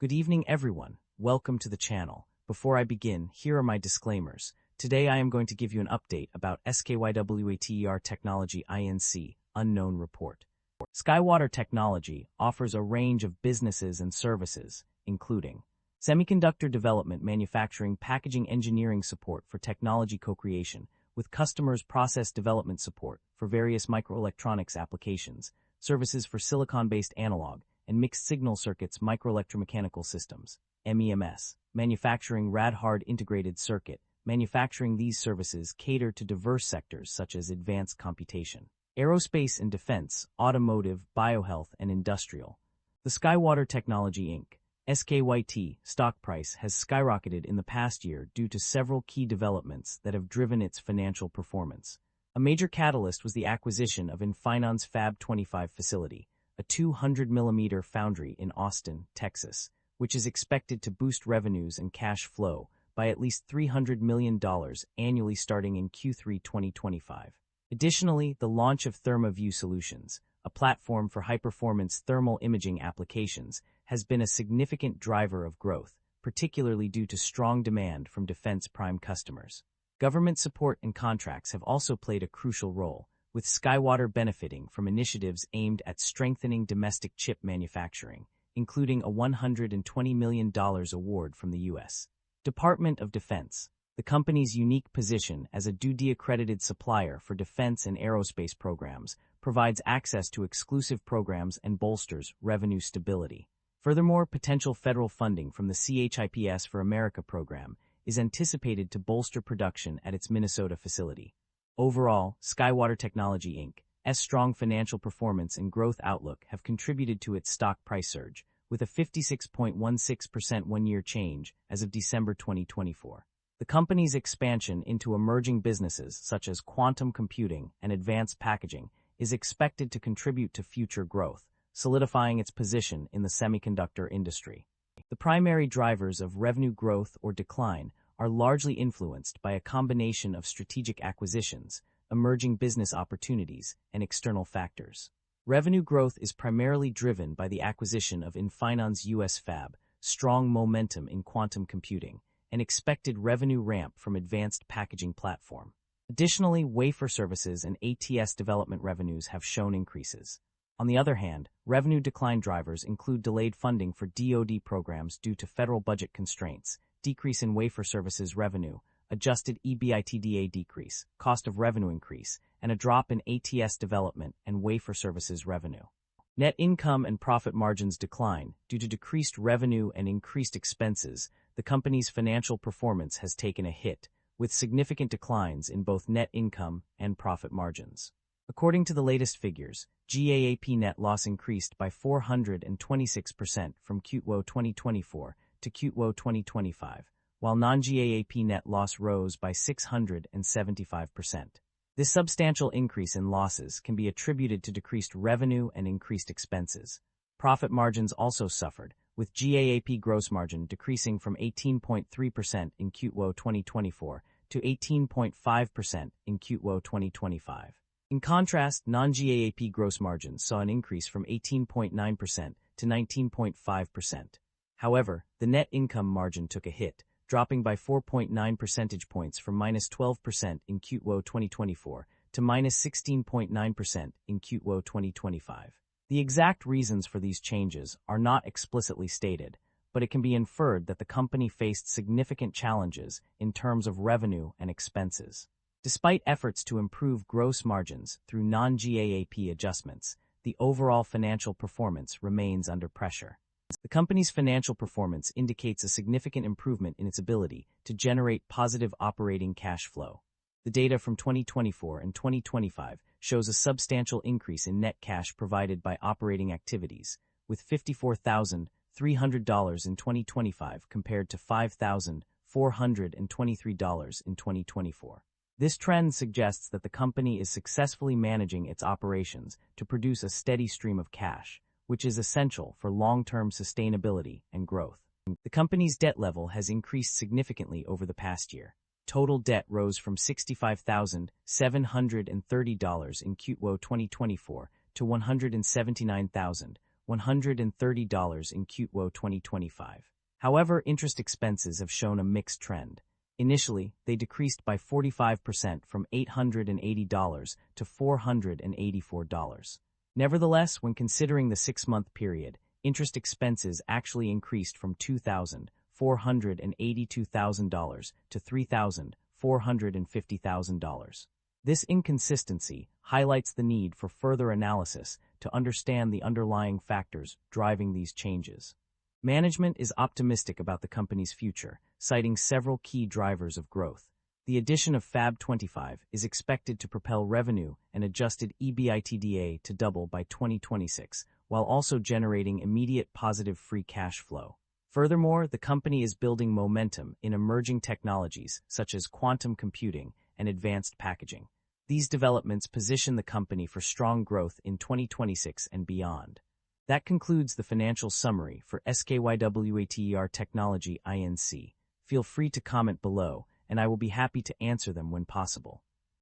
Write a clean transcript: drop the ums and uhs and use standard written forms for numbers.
Good evening, everyone. Welcome to the channel. Before I begin, here are my disclaimers. Today I am going to give you an update about SKYWATER Technology INC, Unknown Report. SKYWATER Technology offers a range of businesses and services, including semiconductor development, manufacturing, packaging, engineering support for technology co-creation, with customers' process development support for various microelectronics applications, services for silicon-based analog and mixed-signal circuits, microelectromechanical systems, MEMS, manufacturing rad-hard integrated circuit. Manufacturing these services cater to diverse sectors such as advanced computation, aerospace and defense, automotive, biohealth, and industrial. The SKYWATER Technology Inc. SKYT stock price has skyrocketed in the past year due to several key developments that have driven its financial performance. A major catalyst was the acquisition of Infineon's Fab 25 facility, a 200mm foundry in Austin, Texas, which is expected to boost revenues and cash flow by at least $300 million annually starting in Q3 2025. Additionally, the launch of ThermaView Solutions, a platform for high-performance thermal imaging applications, has been a significant driver of growth, particularly due to strong demand from defense prime customers. Government support and contracts have also played a crucial role, with SKYWATER benefiting from initiatives aimed at strengthening domestic chip manufacturing, including a $120 million award from the U.S. Department of Defense. The company's unique position as a DoD-accredited supplier for defense and aerospace programs provides access to exclusive programs and bolsters revenue stability. Furthermore, potential federal funding from the CHIPS for America program is anticipated to bolster production at its Minnesota facility. Overall, SKYWATER Technology Inc.'s strong financial performance and growth outlook have contributed to its stock price surge, with a 56.16% one-year change as of December 2024. The company's expansion into emerging businesses such as quantum computing and advanced packaging is expected to contribute to future growth, solidifying its position in the semiconductor industry. The primary drivers of revenue growth or decline are largely influenced by a combination of strategic acquisitions, emerging business opportunities, and external factors. Revenue growth is primarily driven by the acquisition of Infineon's U.S. fab, strong momentum in quantum computing, and expected revenue ramp from advanced packaging platform. Additionally, wafer services and ATS development revenues have shown increases. On the other hand, revenue decline drivers include delayed funding for DoD programs due to federal budget constraints, decrease in wafer services revenue, adjusted EBITDA decrease, cost of revenue increase, and a drop in ATS development and wafer services revenue. Net income and profit margins decline due to decreased revenue and increased expenses. The company's financial performance has taken a hit, with significant declines in both net income and profit margins. According to the latest figures, GAAP net loss increased by 426% from Q2 2024 to Q2 2025, while non-GAAP net loss rose by 675%. This substantial increase in losses can be attributed to decreased revenue and increased expenses. Profit margins also suffered, with GAAP gross margin decreasing from 18.3% in Q2 2024 to 18.5% in Q2 2025. In contrast, non-GAAP gross margins saw an increase from 18.9% to 19.5%. However, the net income margin took a hit, dropping by 4.9 percentage points from -12% in Q2 2024 to -16.9% in Q2 2025. The exact reasons for these changes are not explicitly stated, but it can be inferred that the company faced significant challenges in terms of revenue and expenses. Despite efforts to improve gross margins through non-GAAP adjustments, the overall financial performance remains under pressure. The company's financial performance indicates a significant improvement in its ability to generate positive operating cash flow. The data from 2024 and 2025 shows a substantial increase in net cash provided by operating activities, with $54,300 in 2025 compared to $5,423 in 2024. This trend suggests that the company is successfully managing its operations to produce a steady stream of cash, which is essential for long-term sustainability and growth. The company's debt level has increased significantly over the past year. Total debt rose from $65,730 in Q2 2024 to $179,100 $130 in Q2 2025. However, interest expenses have shown a mixed trend. Initially, they decreased by 45% from $880 to $484. Nevertheless, when considering the 6-month period, interest expenses actually increased from $2,482,000 to $3,450,000. This inconsistency highlights the need for further analysis to understand the underlying factors driving these changes. Management is optimistic about the company's future, citing several key drivers of growth. The addition of Fab 25 is expected to propel revenue and adjusted EBITDA to double by 2026, while also generating immediate positive free cash flow. Furthermore, the company is building momentum in emerging technologies such as quantum computing and advanced packaging. These developments position the company for strong growth in 2026 and beyond. That concludes the financial summary for SKYWATER Technology INC. Feel free to comment below, and I will be happy to answer them when possible.